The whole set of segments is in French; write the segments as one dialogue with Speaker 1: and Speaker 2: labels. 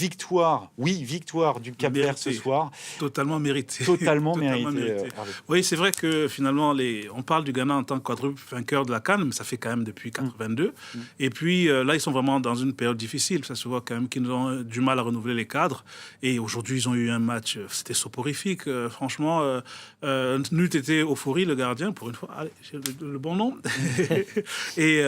Speaker 1: victoire du Cap-Vert ce soir.
Speaker 2: Totalement mérité.
Speaker 1: Totalement mérité.
Speaker 2: Oui, c'est vrai que finalement, on parle du Ghana en tant que quadruple vainqueur de la CAN, mais ça fait quand même depuis 82. Et puis là, ils sont vraiment dans une période difficile. Ça se voit quand même qu'ils ont du mal à renouveler les cadres. Et aujourd'hui, ils ont eu un match, c'était soporifique. Franchement, n'eût été Euphorie, le gardien, pour une fois. Allez, j'ai le bon nom.
Speaker 3: C'est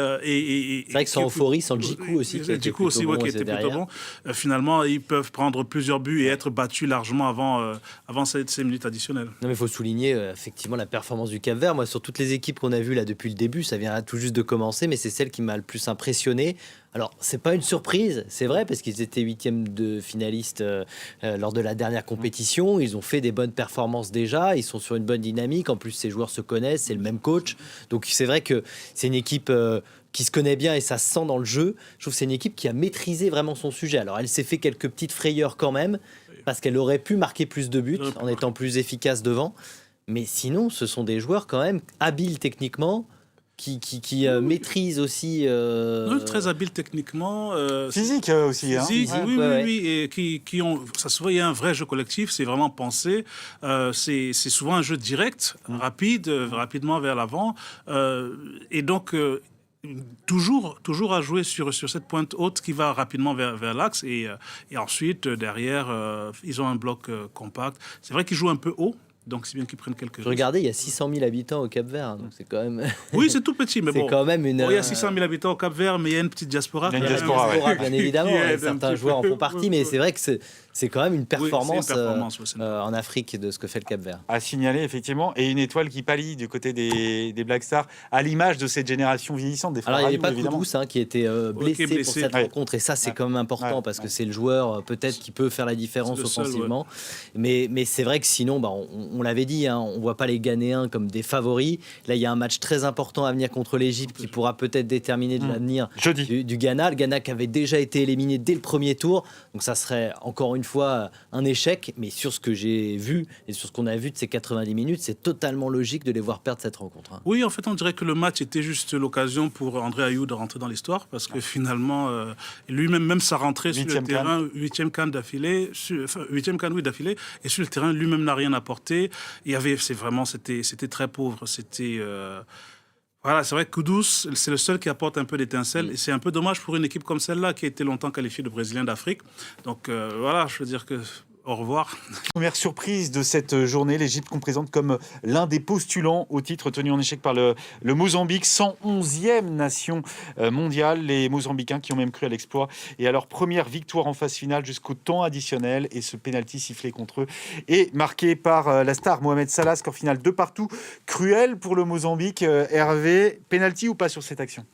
Speaker 3: vrai que sans Euphorie, sans Djikou aussi, qui était plutôt bon,
Speaker 2: qui était plutôt bon. Finalement, ils peuvent prendre plusieurs buts et être battus largement avant ces minutes additionnelles.
Speaker 3: Non, mais il faut souligner effectivement la performance du Cap-Vert. Moi, sur toutes les équipes qu'on a vues là depuis le début, ça vient tout juste de commencer, mais c'est celle qui m'a le plus impressionné. Alors, c'est pas une surprise, c'est vrai, parce qu'ils étaient 8e de finalistes lors de la dernière compétition. Ils ont fait des bonnes performances déjà. Ils sont sur une bonne dynamique. En plus, ces joueurs se connaissent, c'est le même coach. Donc, c'est vrai que c'est une équipe qui se connaît bien et ça se sent dans le jeu. Je trouve que c'est une équipe qui a maîtrisé vraiment son sujet. Alors, elle s'est fait quelques petites frayeurs quand même, parce qu'elle aurait pu marquer plus de buts en étant plus efficace devant. Mais sinon, ce sont des joueurs quand même habiles techniquement, qui maîtrisent aussi...
Speaker 2: Très habiles techniquement.
Speaker 1: Physique aussi.
Speaker 2: Physique,
Speaker 1: hein.
Speaker 2: Oui. Et qui ont... Ça se voit, il y a un vrai jeu collectif, c'est vraiment pensé. C'est souvent un jeu direct, rapide, rapidement vers l'avant. Et donc... Toujours à jouer sur cette pointe haute qui va rapidement vers l'axe et ensuite derrière ils ont un bloc compact. C'est vrai qu'ils jouent un peu haut, donc c'est bien qu'ils prennent quelques risques.
Speaker 3: Regardez, il y a 600 000 habitants au Cap-Vert, donc c'est quand même...
Speaker 2: Oui, c'est tout petit, mais
Speaker 3: c'est
Speaker 2: bon.
Speaker 3: Quand même une...
Speaker 2: Il y a 600 000 habitants au Cap-Vert, mais il y a une petite diaspora.
Speaker 1: Il y a une diaspora,
Speaker 3: bien évidemment. Certains joueurs en font partie, mais c'est vrai que c'est quand même une performance, en Afrique de ce que fait le Cap-Vert.
Speaker 1: À signaler, effectivement, et une étoile qui pâlit du côté des Black Stars, à l'image de cette génération vieillissante des frères.
Speaker 3: Alors, il n'y
Speaker 1: Ayou,
Speaker 3: avait pas Koudous qui était blessé pour cette rencontre, et ça, c'est quand même important, parce que c'est le joueur peut-être qui peut faire la différence offensivement. Mais c'est vrai que sinon, on l'avait dit, on ne voit pas les Ghanéens comme des favoris. Là, il y a un match très important à venir contre l'Égypte qui pourra peut-être déterminer de l'avenir du Ghana. Le Ghana qui avait déjà été éliminé dès le premier tour, donc ça serait encore une fois un échec, mais sur ce que j'ai vu et sur ce qu'on a vu de ces 90 minutes, c'est totalement logique de les voir perdre cette rencontre.
Speaker 2: Oui, en fait, on dirait que le match était juste l'occasion pour André Ayou de rentrer dans l'histoire, parce que finalement, lui-même, même sa rentrée sur le terrain, 8e CAN d'affilée, 8e CAN d'affilée, et sur le terrain, lui-même n'a rien apporté. C'était très pauvre. Voilà, c'est vrai que Koudous, c'est le seul qui apporte un peu d'étincelle. Et c'est un peu dommage pour une équipe comme celle-là qui a été longtemps qualifiée de Brésilien d'Afrique. Donc voilà, je veux dire que... Au revoir.
Speaker 1: Première surprise de cette journée, l'Égypte qu'on présente comme l'un des postulants au titre tenu en échec par le Mozambique, 111e nation mondiale. Les Mozambicains qui ont même cru à l'exploit et à leur première victoire en phase finale jusqu'au temps additionnel. Et ce pénalty sifflé contre eux est marqué par la star Mohamed Salah, score final 2-2. Cruel pour le Mozambique. Hervé, pénalty ou pas sur cette action ?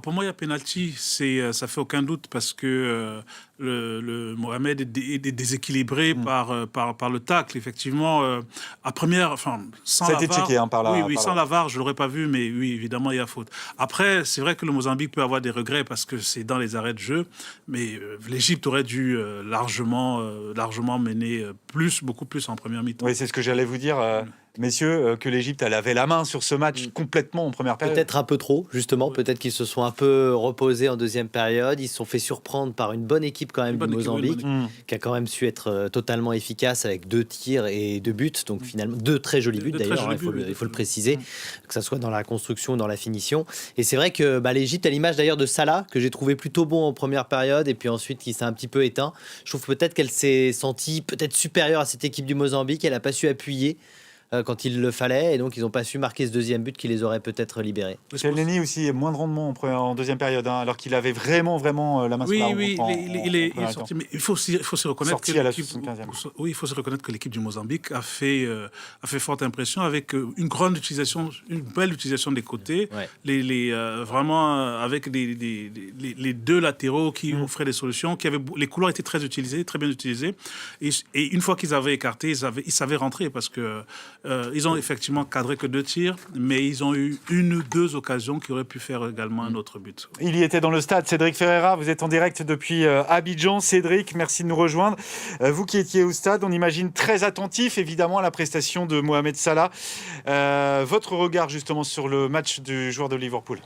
Speaker 2: Pour moi, il y a pénalty, ça fait aucun doute parce que le Mohamed est déséquilibré par le tacle. Effectivement, à première, sans la VAR, sans la VAR, je l'aurais pas vu, mais oui, évidemment, il y a faute. Après, c'est vrai que le Mozambique peut avoir des regrets parce que c'est dans les arrêts de jeu, mais l'Égypte aurait dû largement mener beaucoup plus en première mi-temps.
Speaker 1: Oui, c'est ce que j'allais vous dire. Messieurs, que l'Égypte elle avait la main sur ce match complètement en première période.
Speaker 3: Peut-être un peu trop, justement. Peut-être qu'ils se sont un peu reposés en deuxième période. Ils se sont fait surprendre par une bonne équipe quand même du Mozambique, qui a quand même su être totalement efficace avec 2 tirs et 2 buts. Donc finalement, 2 très jolis buts d'ailleurs, il faut le préciser, que ça soit dans la construction ou dans la finition. Et c'est vrai que l'Égypte, à l'image d'ailleurs de Salah, que j'ai trouvé plutôt bon en première période, et puis ensuite qui s'est un petit peu éteint. Je trouve peut-être qu'elle s'est sentie peut-être supérieure à cette équipe du Mozambique. Elle n'a pas su appuyer quand il le fallait, et donc ils n'ont pas su marquer ce deuxième but qui les aurait peut-être libérés.
Speaker 1: Elneny aussi, moins de rendement en deuxième période, alors qu'il avait vraiment la main sur la roue.
Speaker 2: Il est sorti, mais il faut se reconnaître que l'équipe du Mozambique a fait forte impression avec une belle utilisation des côtés, vraiment avec les 2 latéraux qui offraient des solutions, les couloirs étaient très bien utilisés, et une fois qu'ils avaient écarté, ils savaient rentrer parce que ils ont effectivement cadré que 2 tirs, mais ils ont eu 1 ou 2 occasions qui auraient pu faire également un autre but.
Speaker 1: Il y était dans le stade, Cédric Ferreira, vous êtes en direct depuis Abidjan. Cédric, merci de nous rejoindre. Vous qui étiez au stade, on imagine très attentif évidemment à la prestation de Mohamed Salah. Votre regard justement sur le match du joueur de Liverpool.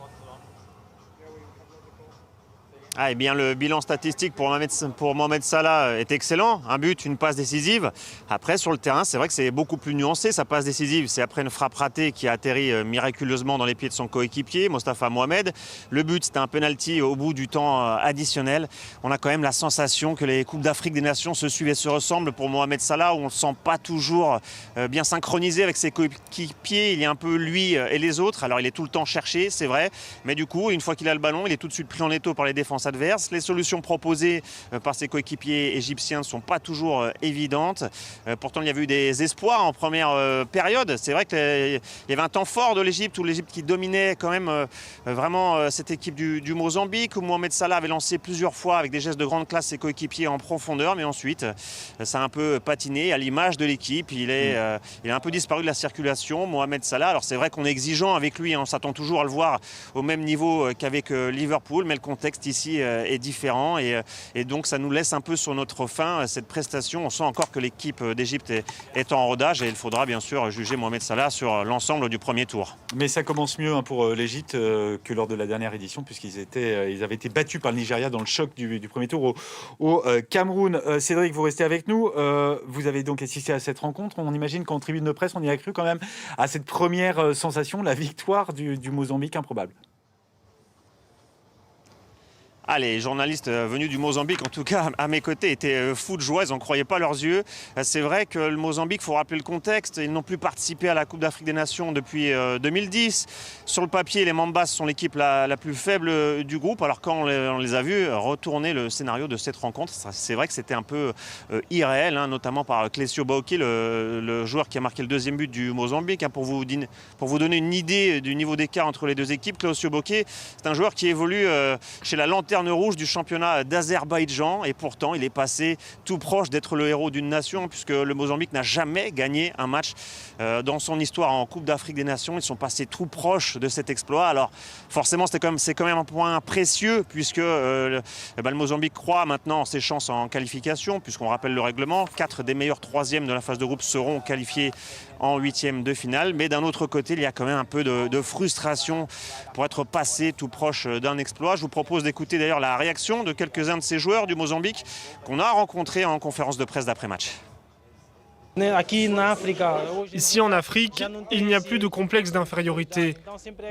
Speaker 4: Eh bien, le bilan statistique pour Mohamed Salah est excellent. Un but, une passe décisive. Après, sur le terrain, c'est vrai que c'est beaucoup plus nuancé. Sa passe décisive, c'est après une frappe ratée qui a atterri miraculeusement dans les pieds de son coéquipier, Mostafa Mohamed. Le but, c'était un penalty au bout du temps additionnel. On a quand même la sensation que les Coupes d'Afrique des Nations se suivent et se ressemblent pour Mohamed Salah, où on ne le sent pas toujours bien synchronisé avec ses coéquipiers. Il est un peu lui et les autres. Alors, il est tout le temps cherché, c'est vrai. Mais du coup, une fois qu'il a le ballon, il est tout de suite pris en étau par les défenses adverses. Les solutions proposées par ses coéquipiers égyptiens ne sont pas toujours évidentes. Pourtant, il y avait eu des espoirs en première période. C'est vrai qu'il y avait un temps fort de l'Égypte, où l'Égypte qui dominait quand même vraiment cette équipe du Mozambique, où Mohamed Salah avait lancé plusieurs fois avec des gestes de grande classe ses coéquipiers en profondeur, mais ensuite ça a un peu patiné à l'image de l'équipe. Il a un peu disparu de la circulation, Mohamed Salah. Alors c'est vrai qu'on est exigeant avec lui, on s'attend toujours à le voir au même niveau qu'avec Liverpool, mais le contexte ici est différent et donc ça nous laisse un peu sur notre faim cette prestation. On sent encore que l'équipe d'Égypte est en rodage et il faudra bien sûr juger Mohamed Salah sur l'ensemble du premier tour.
Speaker 1: Mais ça commence mieux pour l'Égypte que lors de la dernière édition, puisqu'ils avaient été battus par le Nigeria dans le choc du premier tour au Cameroun. Cédric, vous restez avec nous. Vous avez donc assisté à cette rencontre. On imagine qu'en tribune de presse, on y a cru quand même à cette première sensation, la victoire du Mozambique improbable.
Speaker 4: Les journalistes venus du Mozambique, en tout cas à mes côtés, étaient fous de joie, ils n'en croyaient pas leurs yeux. C'est vrai que le Mozambique, il faut rappeler le contexte, ils n'ont plus participé à la Coupe d'Afrique des Nations depuis 2010. Sur le papier, les Mambas sont l'équipe la plus faible du groupe, alors quand on les a vus retourner le scénario de cette rencontre, c'est vrai que c'était un peu irréel, notamment par Clécio Baoké, le joueur qui a marqué le deuxième but du Mozambique. Pour vous donner une idée du niveau d'écart entre les deux équipes, Clécio Baoké, c'est un joueur qui évolue chez la Lanterne Rouge du championnat d'Azerbaïdjan et pourtant il est passé tout proche d'être le héros d'une nation, puisque le Mozambique n'a jamais gagné un match dans son histoire en Coupe d'Afrique des Nations. Ils sont passés tout proche de cet exploit. Alors forcément c'est quand même un point précieux, puisque le Mozambique croit maintenant en ses chances en qualification, puisqu'on rappelle le règlement, 4 des meilleurs troisièmes de la phase de groupe seront qualifiés en huitième de finale. Mais d'un autre côté, il y a quand même un peu de frustration pour être passé tout proche d'un exploit. Je vous propose d'écouter d'ailleurs la réaction de quelques-uns de ces joueurs du Mozambique qu'on a rencontrés en conférence de presse d'après-match.
Speaker 5: Ici en Afrique, il n'y a plus de complexe d'infériorité,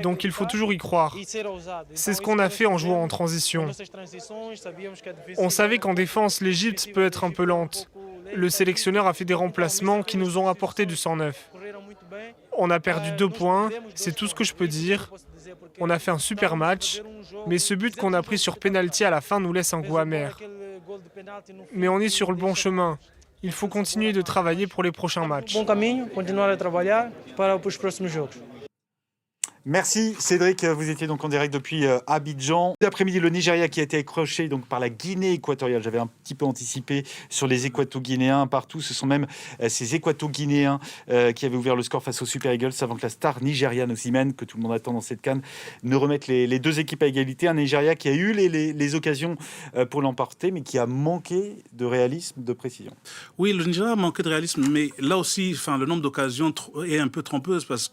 Speaker 5: donc il faut toujours y croire. C'est ce qu'on a fait en jouant en transition. On savait qu'en défense, l'Égypte peut être un peu lente. Le sélectionneur a fait des remplacements qui nous ont apporté du sang neuf. On a perdu 2 points, c'est tout ce que je peux dire. On a fait un super match, mais ce but qu'on a pris sur pénalty à la fin nous laisse un goût amer. Mais on est sur le bon chemin. Il faut continuer de travailler pour les prochains matchs.
Speaker 1: Merci Cédric, vous étiez donc en direct depuis Abidjan. L'après-midi, le Nigeria qui a été accroché donc par la Guinée équatoriale. J'avais un petit peu anticipé sur les Équato-Guinéens partout. Ce sont même ces Équato-Guinéens qui avaient ouvert le score face aux Super Eagles avant que la star nigériane Osimhen, que tout le monde attend dans cette CAN, ne remette les deux équipes à égalité. Un Nigeria qui a eu les occasions pour l'emporter, mais qui a manqué de réalisme, de précision.
Speaker 2: Oui, le Nigeria a manqué de réalisme, mais là aussi, le nombre d'occasions est un peu trompeur parce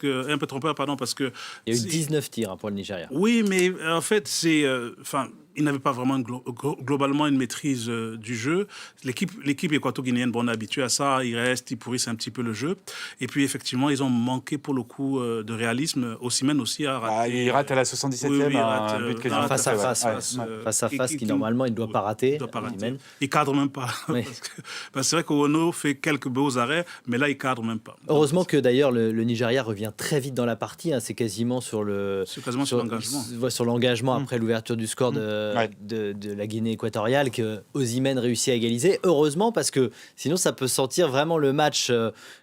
Speaker 2: que
Speaker 3: il y a eu 19 tirs pour le Nigeria.
Speaker 2: Oui, mais en fait, il n'avait pas vraiment globalement une maîtrise du jeu. L'équipe équato-guinéenne, on est habitué à ça, ils pourrissent un petit peu le jeu. Et puis effectivement, ils ont manqué pour le coup de réalisme. Osimhen aussi a raté.
Speaker 1: Il rate à la 77e,
Speaker 2: oui,
Speaker 1: un but quasiment
Speaker 3: face à face, qui normalement il ne doit pas rater.
Speaker 2: Il cadre même pas.
Speaker 3: Oui.
Speaker 2: C'est vrai qu'Ono fait quelques beaux arrêts, mais là il cadre même pas.
Speaker 3: Heureusement que d'ailleurs le Nigeria revient très vite dans la partie. C'est quasiment sur l'engagement. Sur l'engagement après l'ouverture du score de la Guinée équatoriale que Osimhen réussit à égaliser. Heureusement, parce que sinon ça peut sentir vraiment le match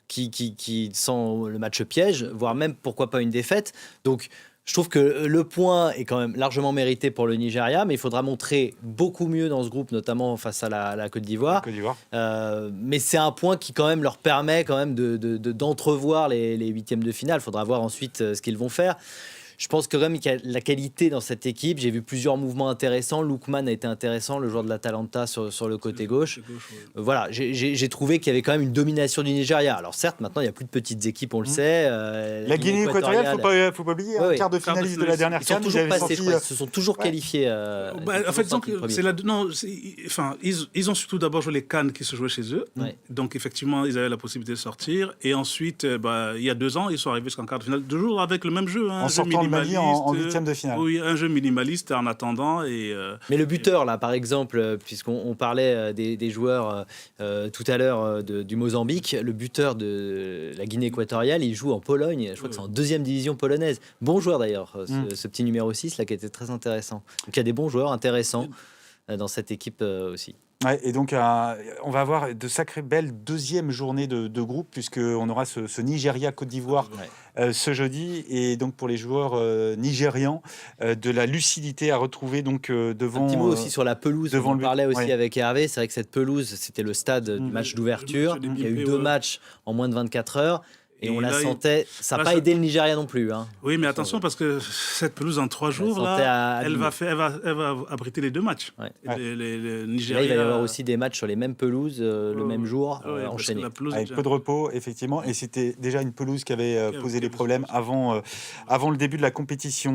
Speaker 3: qui sent le match piège, voire même pourquoi pas une défaite. Donc je trouve que le point est quand même largement mérité pour le Nigeria, mais il faudra montrer beaucoup mieux dans ce groupe, notamment face à la Côte d'Ivoire. Mais c'est un point qui quand même leur permet quand même d'entrevoir les huitièmes de finale. Il faudra voir ensuite ce qu'ils vont faire. je pense que quand même qu'il y a la qualité dans cette équipe. J'ai vu plusieurs mouvements intéressants. Lookman a été intéressant, le joueur de l'Atalanta sur le côté gauche. Voilà, j'ai trouvé qu'il y avait quand même une domination du Nigeria. Alors certes, maintenant il n'y a plus de petites équipes, on le sait.
Speaker 1: La Guinée équatoriale, faut pas oublier, quart de finaliste de la dernière CAN.
Speaker 3: Ils se sont toujours qualifiés.
Speaker 2: En fait, ils ont surtout d'abord joué les CAN qui se jouaient chez eux. Donc effectivement, ils avaient la possibilité de sortir. Et ensuite, il y a 2 ans, ils sont arrivés jusqu'en quart de finale, toujours avec le même jeu.
Speaker 1: En sortant le Mali en 8e de finale.
Speaker 2: Oui, un jeu minimaliste en attendant.
Speaker 3: Mais le buteur, là, par exemple, puisqu'on parlait des joueurs tout à l'heure du Mozambique, le buteur de la Guinée équatoriale, il joue en Pologne. Je crois que c'est en 2e division polonaise. Bon joueur d'ailleurs, ce petit numéro 6 là, qui était très intéressant. Donc il y a des bons joueurs intéressants dans cette équipe aussi.
Speaker 1: Ouais, et donc, on va avoir de sacrées belles 2e journée de groupe, puisqu'on aura ce Nigeria-Côte d'Ivoire ce jeudi. Et donc, pour les joueurs nigérians, de la lucidité à retrouver donc, devant...
Speaker 3: Un petit mot aussi sur la pelouse. On parlait aussi avec Hervé. C'est vrai que cette pelouse, c'était le stade du match d'ouverture. Il y a eu 2 matchs en moins de 24 heures. Et on la sentait, ça n'a pas aidé le Nigeria non plus.
Speaker 2: Oui, mais attention, parce que cette pelouse, en 3 jours, là, elle va abriter les 2 matchs.
Speaker 3: Les Nigeria... Là, il va y avoir aussi des matchs sur les mêmes pelouses, le même jour, enchaînés.
Speaker 1: Avec peu de repos, effectivement. Et c'était déjà une pelouse qui avait posé des problèmes avant le début de la compétition.